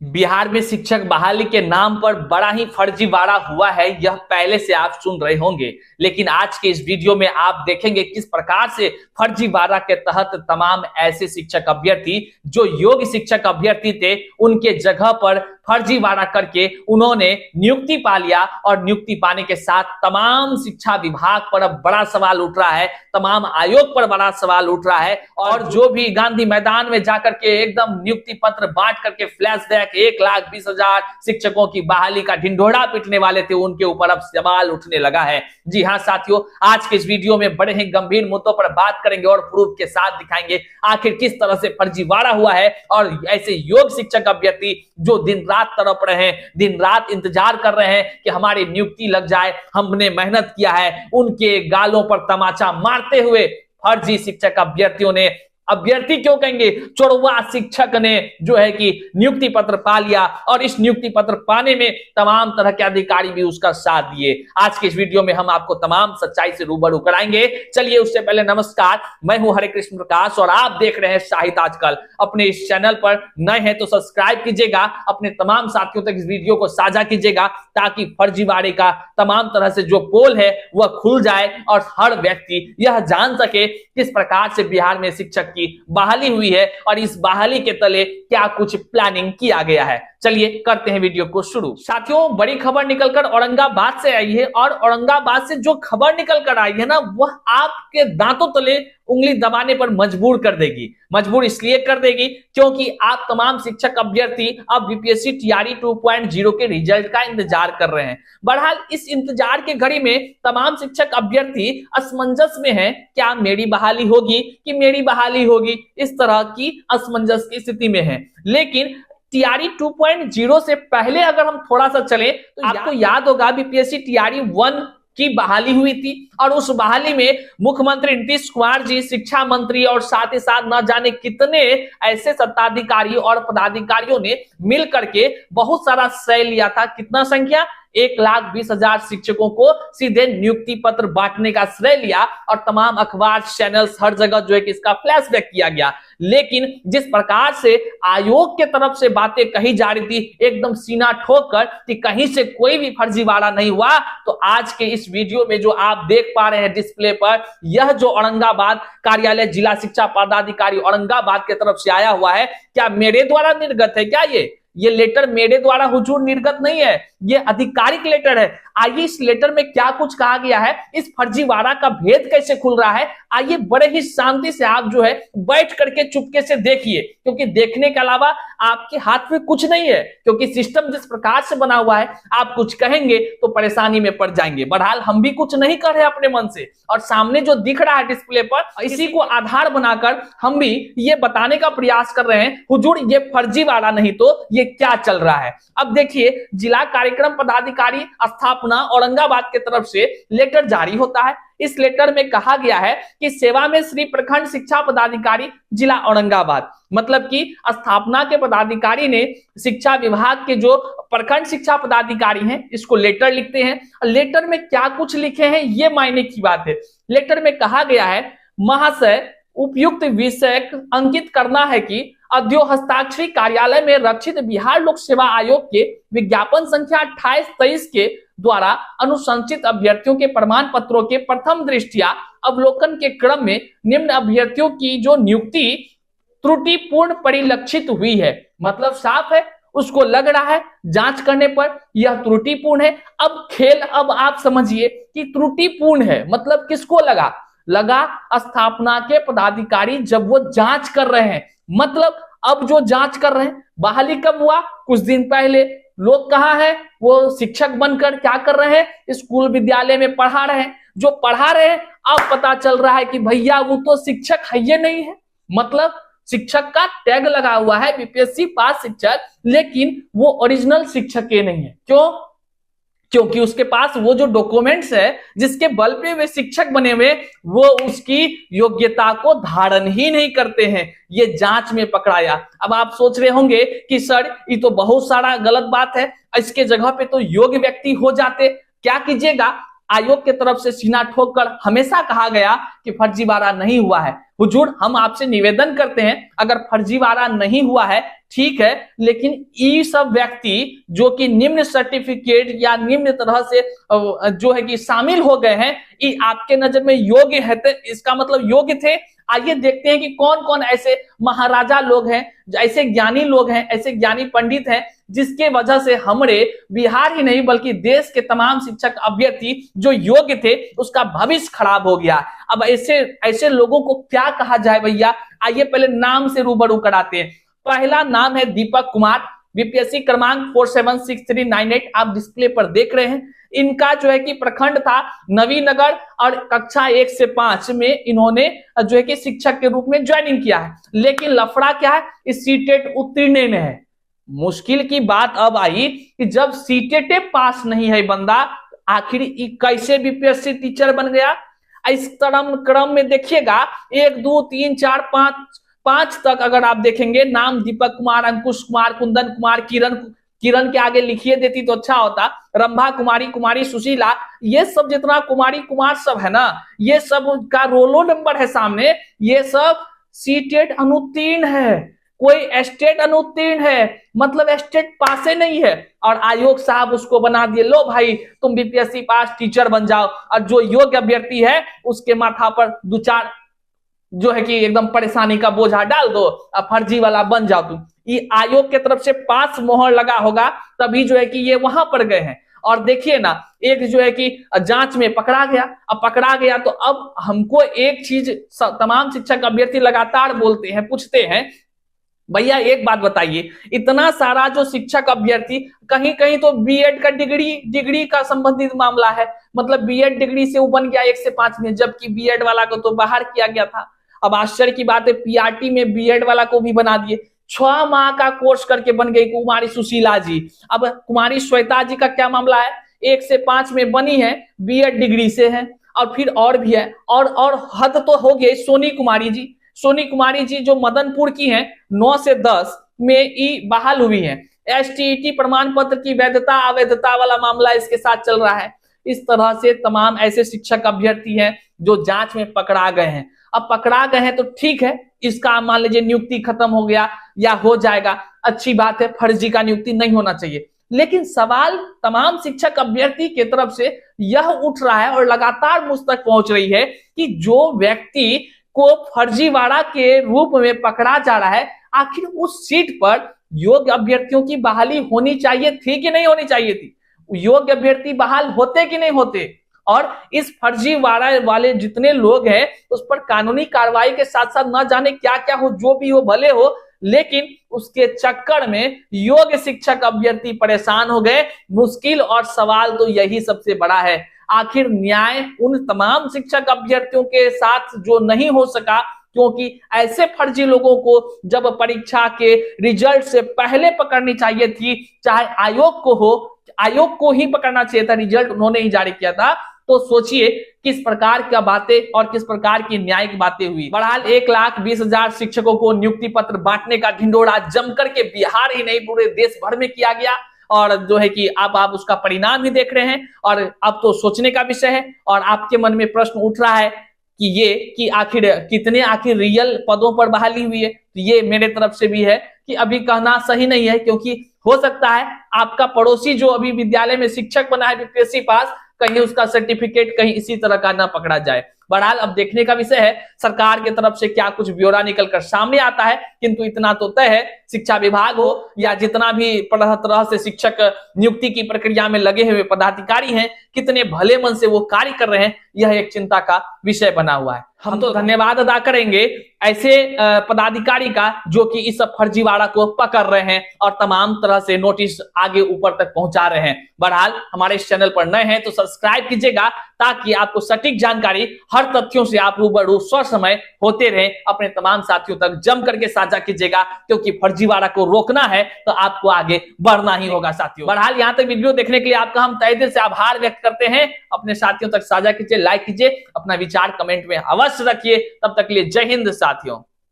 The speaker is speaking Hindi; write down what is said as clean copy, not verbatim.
बिहार में शिक्षक बहाली के नाम पर बड़ा ही फर्जीवाड़ा हुआ है, यह पहले से आप सुन रहे होंगे। लेकिन आज के इस वीडियो में आप देखेंगे किस प्रकार से फर्जीवाड़ा के तहत तमाम ऐसे शिक्षक अभ्यर्थी जो योग्य शिक्षक अभ्यर्थी थे उनके जगह पर फर्जीवाड़ा करके उन्होंने नियुक्ति पा लिया। और नियुक्ति पाने के साथ तमाम शिक्षा विभाग पर अब बड़ा सवाल उठ रहा है, तमाम आयोग पर बड़ा सवाल उठ रहा है। और जो भी गांधी मैदान में जाकर के एकदम नियुक्ति पत्र बांट करके फ्लैश बैक 1,20,000 शिक्षकों की बहाली का ढिंढोरा पीटने वाले थे, उनके ऊपर अब सवाल उठने लगा है। जी हाँ साथियों, आज के इस वीडियो में बड़े ही गंभीर मुद्दों पर बात करेंगे और प्रूफ के साथ दिखाएंगे आखिर किस तरह से फर्जीवाड़ा हुआ है। और ऐसे योग्य शिक्षक अभ्यर्थी जो दिन रात तड़प रहे हैं, दिन रात इंतजार कर रहे हैं कि हमारी नियुक्ति लग जाए, हमने मेहनत किया है, उनके गालों पर तमाचा मारते हुए फर्जी शिक्षक अभ्यर्थियों ने, अभ्यर्थी क्यों कहेंगे, चोरवा शिक्षक ने जो है कि नियुक्ति पत्र पा लिया। और इस नियुक्ति पत्र पाने में तमाम तरह के अधिकारी भी उसका साथ दिए। आज के इस वीडियो में हम आपको तमाम सच्चाई से रूबरू कराएंगे। चलिए उससे पहले नमस्कार, मैं हूं हरे कृष्ण प्रकाश और आप देख रहे हैं साहित्य आजकल। अपने इस चैनल पर नए हैं तो सब्सक्राइब कीजिएगा, अपने तमाम साथियों तक इस वीडियो को साझा कीजिएगा ताकि फर्जीवाड़े का तमाम तरह से जो पोल है वह खुल जाए और हर व्यक्ति यह जान सके किस प्रकार से बिहार में शिक्षक की बहाली हुई है और इस बहाली के तले क्या कुछ प्लानिंग किया गया है। चलिए करते हैं वीडियो को शुरू। साथियों, बड़ी खबर निकलकर औरंगाबाद से आई है और औरंगाबाद से जो खबर निकलकर आई है ना, वह आपके दांतों तले उंगली दबाने पर मजबूर कर देगी। मजबूर इसलिए कर देगी क्योंकि आप तमाम शिक्षक अभ्यर्थी अब बीपीएससी टीआरई 2.0 के रिजल्ट का इंतजार कर रहे हैं। बहरहाल इस इंतजार के घड़ी में तमाम शिक्षक अभ्यर्थी असमंजस में हैं, क्या मेरी बहाली होगी कि मेरी बहाली होगी, इस तरह की असमंजस की स्थिति में है। लेकिन टीआरई 2.0 से पहले अगर हम थोड़ा सा चले तो आपको याद होगा बीपीएससी टीआरई 1 की बहाली हुई थी और उस बहाली में मुख्यमंत्री नीतीश कुमार जी, शिक्षा मंत्री और साथ ही साथ न जाने कितने ऐसे सत्ताधिकारी और पदाधिकारियों ने मिल करके बहुत सारा श्रेय लिया था। कितना संख्या, 1,20,000 शिक्षकों को सीधे नियुक्ति पत्र बांटने का श्रेय लिया और तमाम अखबार चैनल्स हर जगह जो है कि इसका फ्लैशबैक किया गया। लेकिन जिस प्रकार से आयोग के तरफ से बातें कही जा रही थी एकदम सीना ठोक कर कि कहीं से कोई भी फर्जीवाड़ा नहीं हुआ, तो आज के इस वीडियो में जो आप देख पा रहे हैं डिस्प्ले पर, यह जो औरंगाबाद कार्यालय जिला शिक्षा पदाधिकारी औरंगाबाद के तरफ से आया हुआ है, क्या मेरे द्वारा निर्गत है क्या? ये लेटर मेरे द्वारा हुजूर निर्गत नहीं है, ये आधिकारिक लेटर है। आइए इस लेटर में क्या कुछ कहा गया है, इस फर्जीवाड़ा का भेद कैसे खुल रहा है, आइए बड़े ही शांति से आप जो है बैठ करके चुपके से देखिए, क्योंकि देखने के अलावा आपके हाथ में कुछ नहीं है। क्योंकि सिस्टम जिस प्रकार से बना हुआ है, आप कुछ कहेंगे तो परेशानी में पड़ जाएंगे। बहरहाल हम भी कुछ नहीं कर रहे अपने मन से, और सामने जो दिख रहा है डिस्प्ले पर, इसी को आधार बनाकर हम भी ये बताने का प्रयास कर रहे हैं, हुजूर ये फर्जीवाड़ा नहीं तो ये क्या चल रहा है। अब देखिए, जिला कार्यक्रम पदाधिकारी स्थापना औरंगाबाद की तरफ से लेटर जारी होता है। इस लेटर में कहा गया है कि सेवा में श्री प्रखंड शिक्षा पदाधिकारी जिला औरंगाबाद, मतलब कि स्थापना के पदाधिकारी ने शिक्षा विभाग के जो प्रखंड शिक्षा पदाधिकारी हैं इसको लेटर लिखते हैं। लेटर में क्या कुछ लिखे हैं ये मायने की बात है। लेटर में कहा गया है, महाशय उपयुक्त विषय अंकित करना है कि अध्यो हस्ताक्षरी कार्यालय में रक्षित बिहार लोक सेवा आयोग के विज्ञापन संख्या 2823 के द्वारा अनुशंसित अभ्यर्थियों के प्रमाण पत्रों के प्रथम दृष्टिया अवलोकन के क्रम में निम्न अभ्यर्थियों की जो नियुक्ति त्रुटिपूर्ण परिलक्षित हुई है। मतलब साफ है, उसको लग रहा है जांच करने पर यह त्रुटिपूर्ण है। अब खेल, अब आप समझिए कि त्रुटिपूर्ण है मतलब किसको लगा स्थापना के पदाधिकारी जब वो जांच कर रहे हैं। मतलब अब जो जांच कर रहे हैं, बहाली कब हुआ, कुछ दिन पहले। लोग कहाँ हैं, वो शिक्षक बनकर क्या कर रहे हैं, स्कूल विद्यालय में पढ़ा रहे हैं। जो पढ़ा रहे हैं अब पता चल रहा है कि भैया वो तो शिक्षक है ये नहीं है। मतलब शिक्षक का टैग लगा हुआ है बीपीएससी पास शिक्षक, लेकिन वो ओरिजिनल शिक्षक ये नहीं है। क्यों? क्योंकि उसके पास वो जो डॉक्यूमेंट्स है जिसके बल पे वे शिक्षक बने हुए, वो उसकी योग्यता को धारण ही नहीं करते हैं। ये जांच में पकड़ाया। अब आप सोच रहे होंगे कि सर ये तो बहुत सारा गलत बात है, इसके जगह पे तो योग्य व्यक्ति हो जाते। क्या कीजिएगा, आयोग के तरफ से सीना ठोक कर हमेशा कहा गया कि फर्जीवाड़ा नहीं हुआ है। हुजूर, हम आपसे निवेदन करते हैं, अगर फर्जीवाड़ा नहीं हुआ है ठीक है, लेकिन ये सब व्यक्ति जो कि निम्न सर्टिफिकेट या निम्न तरह से जो है कि शामिल हो गए हैं, ये आपके नजर में योग्य है? तो इसका मतलब योग्य थे। आइए देखते हैं कि कौन कौन ऐसे महाराजा लोग हैं, ऐसे ज्ञानी लोग हैं, ऐसे ज्ञानी पंडित हैं जिसके वजह से हमारे बिहार ही नहीं बल्कि देश के तमाम शिक्षक अभ्यर्थी जो योग्य थे उसका भविष्य खराब हो गया। अब ऐसे ऐसे लोगों को क्या कहा जाए भैया? आइए पहले नाम से रूबरू कराते हैं। पहला नाम है दीपक कुमार, बीपीएससी क्रमांक 476398 आप डिस्प्ले पर देख रहे हैं। इनका जो है कि प्रखंड था नवीनगर और कक्षा 1 से 5 में इन्होंने जो है कि शिक्षक के रूप में ज्वाइनिंग किया है। लेकिन लफड़ा क्या है? इस सीटेट उत्तीर्ण है। मुश्किल की बात अब आई कि जब सीटेट पास नहीं है बंदा, आखिर कैसे बीपीएससी टीचर बन गया? इस क्रम में देखिएगा 1 2 3 4 5 तक अगर आप देखेंगे नाम दीपक कुमार, अंकुश कुमार, कुंदन कुमार, किरण के आगे लिखिए देती तो अच्छा होता, रंभा कुमारी, कुमारी सुशीला, ये सब जितना कुमारी कुमार सब है ना, ये सब का रोलो नंबर है सामने, ये सब सीटेट अनुत्तीर्ण है। कोई स्टेट अनुत्तीर्ण है, मतलब स्टेट पासे नहीं है, और आयोग साहब उसको बना दिए, लो भाई तुम बीपीएससी पास टीचर बन जाओ, और जो योग्य अभ्यर्थी है उसके माथा पर 2-4 जो है कि एकदम परेशानी का बोझा डाल दो, अब फर्जी वाला बन जाओ तुम। ये आयोग के तरफ से पास मोहर लगा होगा तभी जो है कि ये वहां पर गए हैं। और देखिए ना, एक जो है कि जांच में पकड़ा गया, अब पकड़ा गया तो अब हमको एक चीज तमाम शिक्षक अभ्यर्थी लगातार बोलते हैं, पूछते हैं, भैया एक बात बताइए, इतना सारा जो शिक्षक अभ्यर्थी, कहीं कहीं तो बीएड का डिग्री का संबंधित मामला है, मतलब बीएड डिग्री से वो बन गया 1 से 5 में, जबकि बीएड वाला को तो बाहर किया गया था। अब आश्चर्य की बात है, पीआरटी में बीएड वाला को भी बना दिए। 6 माह का कोर्स करके बन गई कुमारी सुशीला जी। अब कुमारी श्वेता जी का क्या मामला है? 1 से 5 में बनी है, बीएड डिग्री से है, और फिर और भी है, और हद तो हो गई सोनी कुमारी जी जो मदनपुर की हैं, 9 से 10 में ई बहाल हुई हैं। एसटीईटी प्रमाण पत्र की वैधता अवैधता वाला मामला इसके साथ चल रहा है। इस तरह से तमाम ऐसे शिक्षक अभ्यर्थी हैं जो जांच में पकड़ा गए हैं। अब पकड़ा गए हैं तो ठीक है, इसका मान लीजिए नियुक्ति खत्म हो गया या हो जाएगा, अच्छी बात है, फर्जी का नियुक्ति नहीं होना चाहिए। लेकिन सवाल तमाम शिक्षक अभ्यर्थी की तरफ से यह उठ रहा है और लगातार मुझ तक पहुंच रही है कि जो व्यक्ति को फर्जीवाड़ा के रूप में पकड़ा जा रहा है, आखिर उस सीट पर योग्य अभ्यर्थियों की बहाली होनी चाहिए थी कि नहीं होनी चाहिए थी? योग्य अभ्यर्थी बहाल होते कि नहीं होते? और इस फर्जीवाड़ा वाले जितने लोग हैं उस पर कानूनी कार्रवाई के साथ साथ न जाने क्या क्या हो, जो भी हो भले हो, लेकिन उसके चक्कर में योग्य शिक्षक अभ्यर्थी परेशान हो गए। मुश्किल और सवाल तो यही सबसे बड़ा है, आखिर न्याय उन तमाम शिक्षक अभ्यर्थियों के साथ जो नहीं हो सका, क्योंकि ऐसे फर्जी लोगों को जब परीक्षा के रिजल्ट से पहले पकड़नी चाहिए थी, चाहे आयोग को ही पकड़ना चाहिए था, रिजल्ट उन्होंने ही जारी किया था। तो सोचिए किस प्रकार की बातें और किस प्रकार की न्याय की बातें हुई। बहरहाल 1,20,000 शिक्षकों को नियुक्ति पत्र बांटने का ढिंडोरा जमकर के बिहार ही नहीं पूरे देश भर में किया गया, और जो है कि अब आप उसका परिणाम ही देख रहे हैं। और अब तो सोचने का विषय है, और आपके मन में प्रश्न उठ रहा है कि आखिर कितने रियल पदों पर बहाली हुई है। तो ये मेरे तरफ से भी है कि अभी कहना सही नहीं है, क्योंकि हो सकता है आपका पड़ोसी जो अभी विद्यालय में शिक्षक बना है बीपीएससी पास, कहीं उसका सर्टिफिकेट कहीं इसी तरह का ना पकड़ा जाए। बहरहाल अब देखने का विषय है सरकार की तरफ से क्या कुछ ब्यौरा निकलकर सामने आता है, किंतु इतना तो तय है, शिक्षा विभाग हो या जितना भी तरह से शिक्षक नियुक्ति की प्रक्रिया में लगे हुए पदाधिकारी हैं, कितने भले मन से वो कार्य कर रहे हैं, यह एक चिंता का विषय बना हुआ है। हम तो धन्यवाद अदा करेंगे ऐसे पदाधिकारी का जो कि इस फर्जीवाड़ा को पकड़ रहे हैं और तमाम तरह से नोटिस आगे ऊपर तक पहुंचा रहे हैं। बहरहाल हमारे इस चैनल पर नए हैं तो सब्सक्राइब कीजिएगा, ताकि आपको सटीक जानकारी हर तथ्यों से आप रूबरू समय होते रहे। अपने तमाम साथियों तक जम करके साझा कीजिएगा, क्योंकि फर्जीवाड़ा को रोकना है तो आपको आगे बढ़ना ही होगा साथियों। बहरहाल यहाँ तक वीडियो देखने के लिए आपका हम तहे दिल से आभार व्यक्त करते हैं। अपने साथियों तक साझा कीजिए, लाइक कीजिए, अपना विचार कमेंट में अवश्य रखिए। तब तक के लिए जय हिंद साथियों।